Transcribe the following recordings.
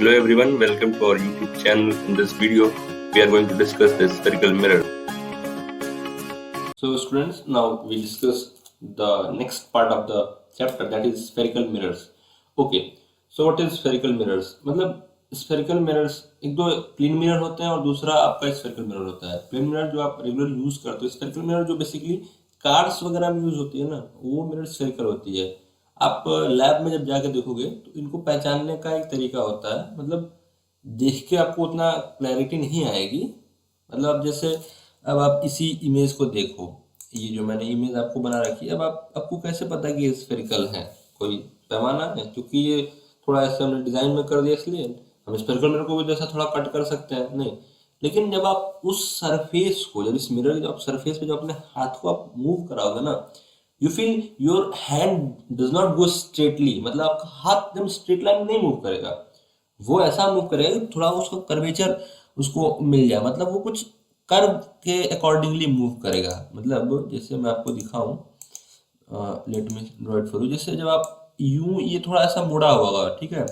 Hello everyone, welcome to our YouTube channel. In this video, we are going to discuss the spherical mirror. So students, now we discuss the next part of the chapter, that is spherical mirrors. Okay, so what is spherical mirrors? मतलब spherical mirrors एक दो plane mirror होते हैं और दूसरा आपका spherical mirror होता है. प्लेन मिरर जो आप रेगुलर यूज करते हो, spherical mirror जो बेसिकली कार्स वगैरह में यूज होती है ना, वो मिरर spherical होती है. आप लैब में जब जाके देखोगे तो इनको पहचानने का एक तरीका होता है. मतलब देख के आपको उतना क्लैरिटी नहीं आएगी. मतलब अब जैसे अब आप इसी इमेज को देखो, ये जो मैंने इमेज आपको बना रखी है, अब आपको कैसे पता कि ये स्फेरिकल है? कोई पैमाना है? क्योंकि ये थोड़ा ऐसा हमने डिजाइन में कर दिया, इसलिए हम स्फेरिकल मिरर को भी जैसा थोड़ा कट कर सकते हैं, नहीं. लेकिन जब आप उस सरफेस को, जब इस मिरर के जब सरफेस पे जब अपने हाथ को आप मूव कराओगे ना, you feel your hand does not go straightly. मतलब आपका हाथ एकदम स्ट्रेट लाइन में नहीं मूव करेगा, वो ऐसा मूव करेगा थोड़ा उसका कर्वेचर उसको मिल जाए. मतलब वो कुछ कर्व के अकॉर्डिंगली मूव करेगा. मतलब जैसे मैं आपको दिखाऊं, let me draw it for you. जैसे जब आप यूं, ये थोड़ा ऐसा मुड़ा हुआ होगा, ठीक है.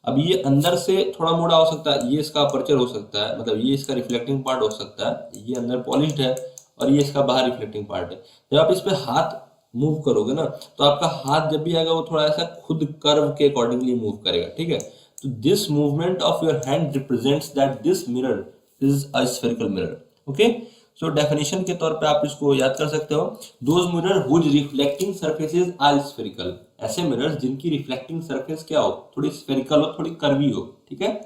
अब ये अंदर से थोड़ा मुड़ा हो सकता है, ये इसका अपर्चर हो सकता है, मतलब ये इसका रिफ्लेक्टिंग पार्ट हो सकता है, ये अंदर पॉलिश्ड है और ये इसका बाहर रिफ्लेक्टिंग पार्ट है. जब आप इस पे हाथ मूव करोगे ना, तो आपका हाथ जब भी आएगा वो थोड़ा ऐसा खुद कर्व के अकॉर्डिंगली मूव करेगा, ठीक है. तो this movement of your hand represents that this mirror is a spherical mirror. Okay, so definition के तौर पे आप इसको याद कर सकते हो. Those mirror whose reflecting surfaces are spherical. ऐसे मिरर्स जिनकी रिफ्लेक्टिंग सरफेस क्या हो, थोड़ी स्फेरिकल हो, थोड़ी कर्वी हो, ठीक है.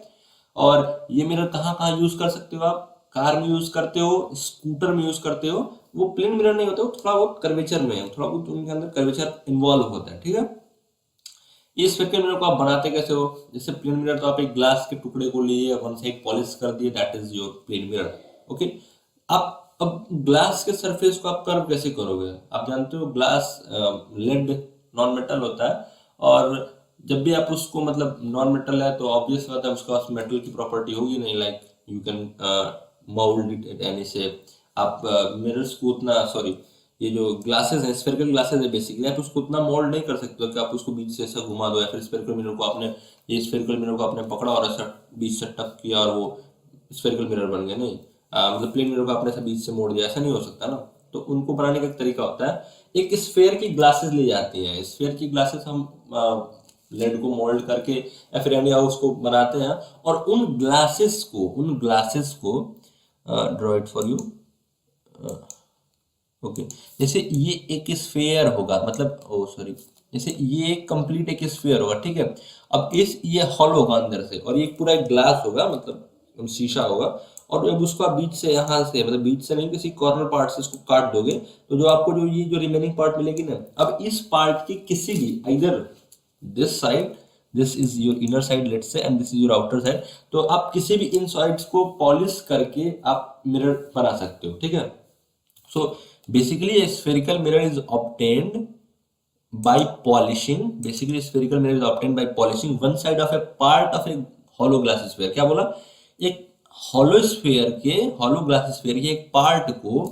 और ये मिरर कहाँ कहाँ यूज कर सकते हो आप? कार में यूज करते हो, स्कूटर में यूज करते हो. वो प्लेन मिरर नहीं होता, वो थोड़ा बहुत कर्वेचर में है, थोड़ा बहुत उनके अंदर कर्वेचर इन्वॉल्व होता है, ठीक है. ये स्फेरिकल मिरर को आप बनाते कैसे हो? जैसे प्लेन मिरर तो आप एक ग्लास के टुकड़े को लिए, वन साइड पॉलिश कर दिए, that is your plane mirror. Okay, आप अब ग्लास के सरफेस को आप कर्व कैसे करोगे? आप जानते हो ग्लास लेड नॉन मेटल होता है, और जब भी आप उसको, मतलब नॉन मेटल है तो ऑब्वियस बात है उसके पास मेटल की प्रॉपर्टी होगी नहीं. Like you can mould it at any shape. आप मिरर्स को उतना, सॉरी, ये जो ग्लासेस हैं, स्फेरिकल ग्लासेस है बेसिकली, आप उसको उतना मोल्ड नहीं कर सकते हो कि आप उसको बीच से ऐसा घुमा दो, या फिर स्फेरिकल मिरर को आपने, ये स्फेरिकल मिरर को आपने पकड़ा और ऐसा बीच से टक किया और वो स्फेरिकल मिरर बन गया. नहीं, मतलब प्लेन मिरर को आपने ऐसा बीच से मोड़ दिया, ऐसा नहीं हो सकता ना. तो उनको बनाने का एक तरीका होता है. एक स्फेयर की ग्लासेस ली जाती हैं. स्फेयर की ग्लासेस हम लेड को मोल्ड करके या फिर एनी हाउस को बनाते हैं, और उन ग्लासेस को draw it for you. Okay, जैसे ये एक स्फेयर होगा, मतलब ओ सॉरी, जैसे ये कंप्लीट एक स्फेयर होगा, ठीक है. अब ये हॉल होगा अंदर से, और ये पूरा एक ग्लास होगा, मतलब शीशा होगा. और जब उसको आप बीच से, यहाँ से, मतलब बीच से नहीं, किसी कॉर्नर पार्ट से इसको काट दोगे, तो जो आपको ये जो रिमेनिंग पार्ट मिलेगी ना, अब इस पार्ट की किसी भी, इधर this side, this is your inner side let's say, and this is your outer side, तो आप किसी भी इन साइड्स को पॉलिश करके आप मिरर बना सकते हो, ठीक है. So basically a spherical mirror is obtained by polishing. Basically spherical mirror is obtained by polishing one side of a part of a hollow glass sphere. क्या बोला? एक hollow sphere के, hollow glass sphere के एक part को,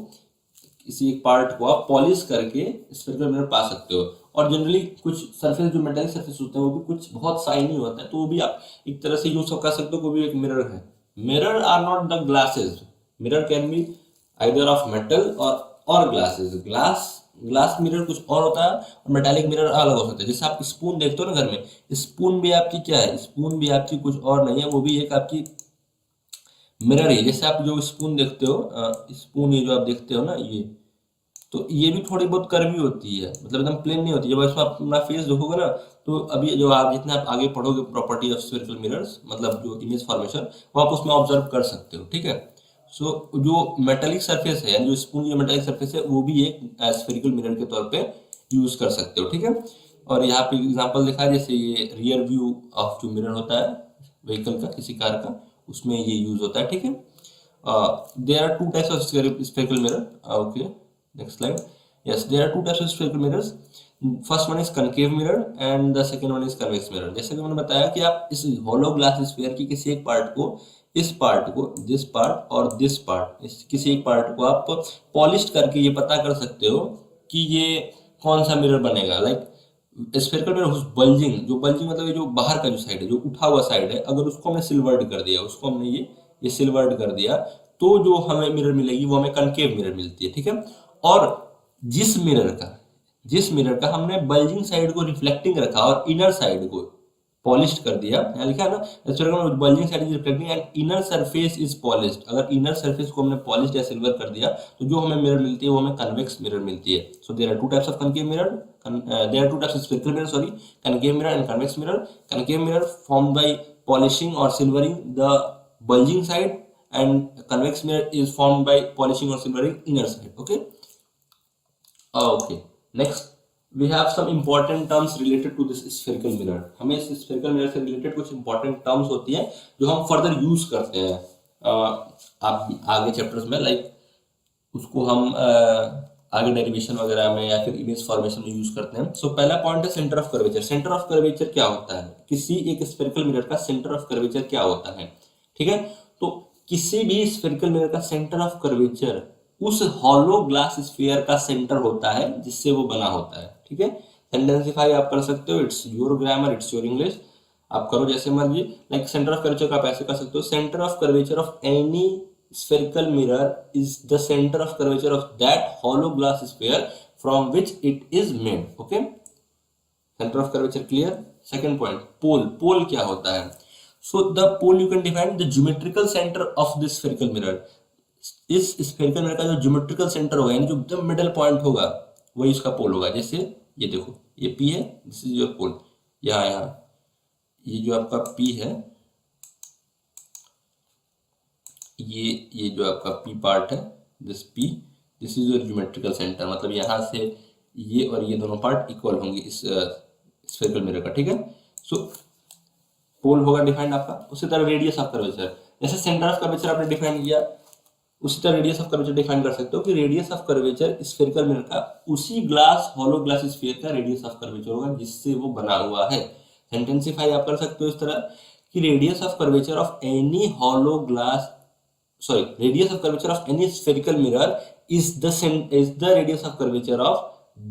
किसी एक part को आप पॉलिश करके स्फेरिकल मिरर पा सकते हो. और जनरली कुछ सरफेस जो मेटालिक सरफेस होते हैं वो भी कुछ बहुत शाइनी होता है, तो वो भी आप एक तरह से यूज कर सकते हो, वो भी एक मिरर है. Mirror are not the glasses. Mirror can be either of metal or glasses. Glass mirror कुछ और होता है और मेटालिक मिरर अलग हो सकता है. जैसे आप स्पून देखते हो ना घर में, स्पून भी आपकी क्या है? स्पून भी आपकी कुछ और नहीं है, वो भी एक आपकी मिरर है. जैसे आप जो स्पून देखते हो, स्पून ये जो आप देखते हो ना, ये तो ये भी थोड़ी बहुत कर्वी होती है, मतलब एकदम प्लेन नहीं होती. जब इसमें आप अपना फेस देखोगे ना, तो अभी जो आप जितना आप आगे पढ़ोगे प्रॉपर्टी ऑफ स्फेरिकल मिरर्स, मतलब जो इमेज फॉर्मेशन, वो आप उसमें ऑब्जर्व कर सकते हो, ठीक है. सो जो मेटालिक सरफेस है, जो स्पून की मेटालिक सरफेस है, वो भी एक स्फेरिकल मिरर के तौर पे यूज कर सकते हो, ठीक है. और यहाँ पे एग्जांपल दिखा है, जैसे ये रियर व्यू ऑफ जो मिरर होता है व्हीकल का, किसी कार का, उसमें ये यूज होता है, ठीक है. There are two types of spherical mirror. Okay, next slide. Yes, there are two types of spherical mirrors. First one is concave mirror and the second one is convex mirror. जैसे कि मैंने बताया कि आप इस होलो ग्लास स्फीयर की किसी एक पार्ट को, इस पार्ट को, दिस पार्ट और दिस पार्ट, इस किसी एक पार्ट को आप पॉलिश करके ये पता कर सकते हो कि ये कौन सा मिरर बनेगा. लाइक स्फेरिकल मिरर बल्जिंग, जो बल्जिंग मतलब ये जो बाहर का जो साइड है, जो उठा हुआ साइड है, अगर उसको हमने सिल्वर्ड कर दिया, उसको हमने ये सिल्वर्ड कर दिया, तो जो हमें मिरर मिलेगी वो हमें कनकेव मिरर मिलती है, ठीक है। और जिस मिरर का जिस मिरर का हमने बल्जिंग साइड को रिफ्लेक्टिंग रखा और इनर साइड को पॉलिश्ड कर दिया, यहाँ लिखा है ना, spherical bulging side is reflecting and inner surface is polished, अगर इनर सरफेस को हमने पॉलिश्ड या सिल्वर कर दिया, तो जो हमें मिरर मिलती है वो हमें कन्वेक्स मिरर मिलती है। So there are two types of concave mirror, there are two types of spherical mirror, sorry, concave mirror and convex mirror. Concave mirror formed by polishing or silvering the bulging side, and convex mirror is formed by polishing or silvering inner side. Okay. Okay. Next, we have some important terms related to this spherical mirror. हमें इस spherical mirror से related कुछ important terms होती हैं जो हम further use करते हैं आप आगे चैप्टर्स में, लाइक उसको हम आगे डेरिवेशन वगैरह में या फिर इमेज फॉर्मेशन में यूज करते हैं। सो पहला पॉइंट है centre of curvature. Centre of curvature क्या होता है? किसी एक स्फेरिकल मिरर का सेंटर ऑफ कर्वेचर क्या होता है, ठीक है। तो किसी भी स्फेरिकल मिरर का सेंटर ऑफ कर्वेचर उस हॉलो ग्लास स्फीयर का सेंटर होता है जिससे वो बना होता है, ठीक है। सेंटेंसिफाई आप कर सकते हो, it's your grammar, it's your English, आप करो जैसे मर्जी। लाइक सेंटर ऑफ कर्वेचर का आप ऐसे कर सकते हो, centre of curvature of any spherical mirror is the center of curvature of that hollow glass sphere from which it is made. Okay, center of curvature clear. Second point, pole. Pole क्या होता है? So the pole you can define the geometrical center of this spherical mirror. इस spherical mirror का जो geometrical center होगा, यानी जो एकदम मिडल पॉइंट होगा, वही इसका पोल होगा। जैसे ये देखो, ये P है, दिस इज योर पोल, यहाँ ये जो आपका P है, ये जो आपका P पार्ट है, this is your geometrical centre, मतलब यहाँ से ये और ये दोनों पार्ट इक्वल होंगे इस स्फेरिकल मिरर का, ठीक है। सो पोल होगा डिफाइंड आपका। उसी तरह रेडियस ऑफ कर्वेचर, जैसे सेंटर ऑफ कर्वेचर आपने डिफाइन किया, उसी तरह रेडियस ऑफ कर्वेचर डिफाइन कर सकते हो कि radius of curvature spherical mirror का उसी ग्लास हॉलो ग्लास स्फीयर का रेडियस ऑफ कर्वेचर होगा जिससे वो बना हुआ है। सेंटेंसिफाई आप कर सकते हो इस तरह कि radius of curvature of any hollow glass, sorry, radius of curvature of any spherical mirror is the radius of curvature of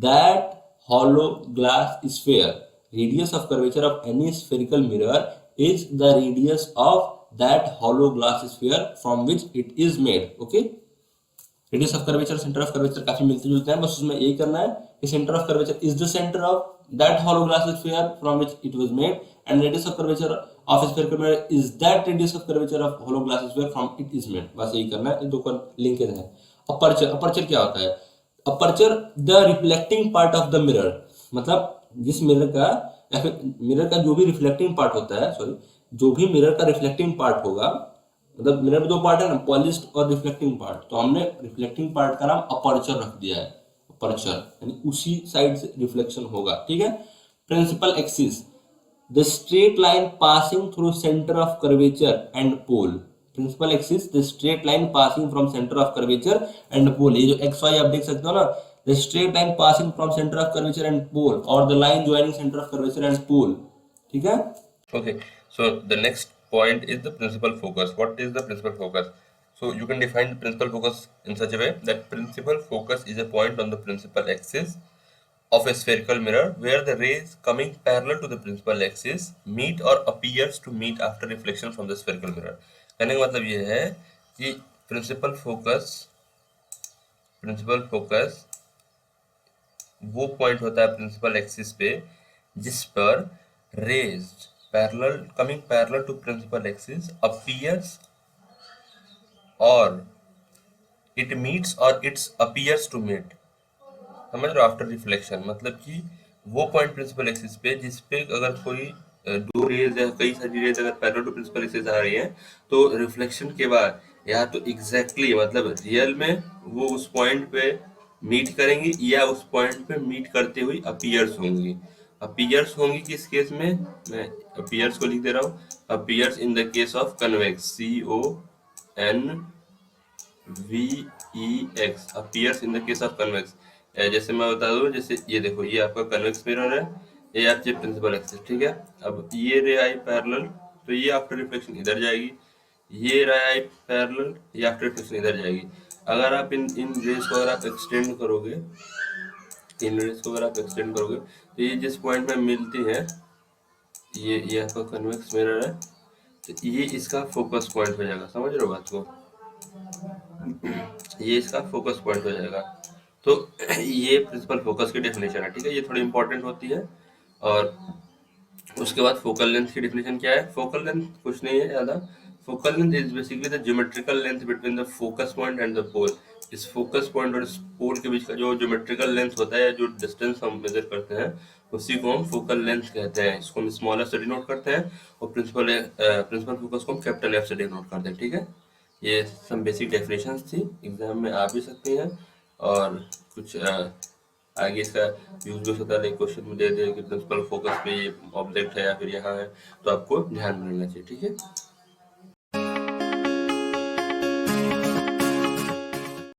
that hollow glass sphere. Radius of curvature of any spherical mirror is the radius of that hollow glass sphere from which it is made. Okay, radius of curvature, centre of curvature काफी मिलते जुलते हैं, बस उसमें यही करना है कि centre of curvature is the centre of that hollow glass sphere from which it was made, and radius of curvature of spherical mirror is that radius of curvature of hollow glass sphere from it is made. बस यही करना है, ये दो का linkage है। Aperture, aperture क्या होता है? Aperture the reflecting part of the mirror, मतलब जिस मिरर का या फिर मिरर का जो भी रिफ्लेक्टिंग पार्ट होता है, सॉरी, जो भी मिरर का रिफ्लेक्टिंग पार्ट होगा, मतलब मिरर में दो पार्ट है ना, पॉलिश्ड और रिफ्लेक्टिंग पार्ट, तो हमने रिफ्लेक्टिंग पार्ट का नाम अपर्चर रख दिया है। अपर्चर यानी उसी साइड से रिफ्लेक्शन होगा, ठीक है। Principal axis, the straight line passing through centre of curvature and pole. Principal axis the straight line passing from centre of curvature and pole. ये जो एक्स वाई आप देख सकते हो ना, the straight line passing from centre of curvature and pole, और the line joining centre of curvature and pole, ठीक है। Okay, so the next point is the principal focus. What is the principal focus? So you can define the principal focus in such a way that principal focus is a point on the principal axis of a spherical mirror where the rays coming parallel to the principal axis meet or appears to meet after reflection from the spherical mirror. कहने का मतलब ये है कि principal focus वो point होता है principal axis पे जिस पर rays coming parallel to principal axis appears or it meets or it appears to meet, समझ रहे हो, आफ्टर रिफ्लेक्शन, मतलब कि वो पॉइंट प्रिंसिपल एक्सिस पे जिस पे अगर कोई दो रेज या कई सारी रेज अगर पैरेलल टू प्रिंसिपल एक्सिस आ रही है, तो रिफ्लेक्शन के बाद या तो एग्जैक्टली मतलब रियल में वो उस पॉइंट पे मीट करेंगी या उस पॉइंट पे मीट करते हुए अपीयर्स होंगी। अपीयर्स होंगी किस केस में? मैं अपीयर्स को लिख दे रहा हूँ, appears in the case of convex, CONVEX, appears in the case of convex. जैसे मैं बता दूं, जैसे ये देखो, ये आपका कन्वेक्स मिरर है, ये आपके प्रिंसिपल एक्सिस, ठीक है। अब ये रे आई पैरेलल, तो ये आफ्टर रिफ्लेक्शन इधर जाएगी, ये रे आई पैरेलल, ये आफ्टर रिफ्लेक्शन इधर जाएगी। अगर आप इन रेज को अगर आप एक्सटेंड करोगे, इन रेज को अगर आप एक्सटेंड करोगे तो ये जिस पॉइंट में मिलती है, ये आपका कन्वेक्स मिरर है, तो ये इसका फोकस पॉइंट हो जाएगा। समझ रहे हो बात को? ये इसका फोकस पॉइंट हो जाएगा। तो ये प्रिंसिपल फोकस की डेफिनेशन है, ठीक है, ये थोड़ी इंपॉर्टेंट होती है। और उसके बाद फोकल लेंथ की डेफिनेशन क्या है? फोकल लेंथ कुछ नहीं है ज़्यादा। Focal length is basically the geometrical length between the focus point and the pole. इस फोकस पॉइंट और इस पोल के बीच का जो ज्योमेट्रिकल लेंथ होता है, जो डिस्टेंस हम मेजर करते हैं, उसी को हम फोकल लेंथ कहते हैं। इसको हम स्मॉल एफ से डिनोट करते हैं और प्रिंसिपल फोकस को हम कैपिटल एफ से डिनोट करते हैं, ठीक है। ये सब बेसिक डेफिनेशंस थी, एग्जाम में आ भी सकती हैं। और कुछ आगे इसका यूज भी होता है, लाइक क्वेश्चन में दे दे कि प्रिंसिपल फोकस पे ये ऑब्जेक्ट है या फिर यहाँ है, तो आपको ध्यान में रखना चाहिए, ठीक है।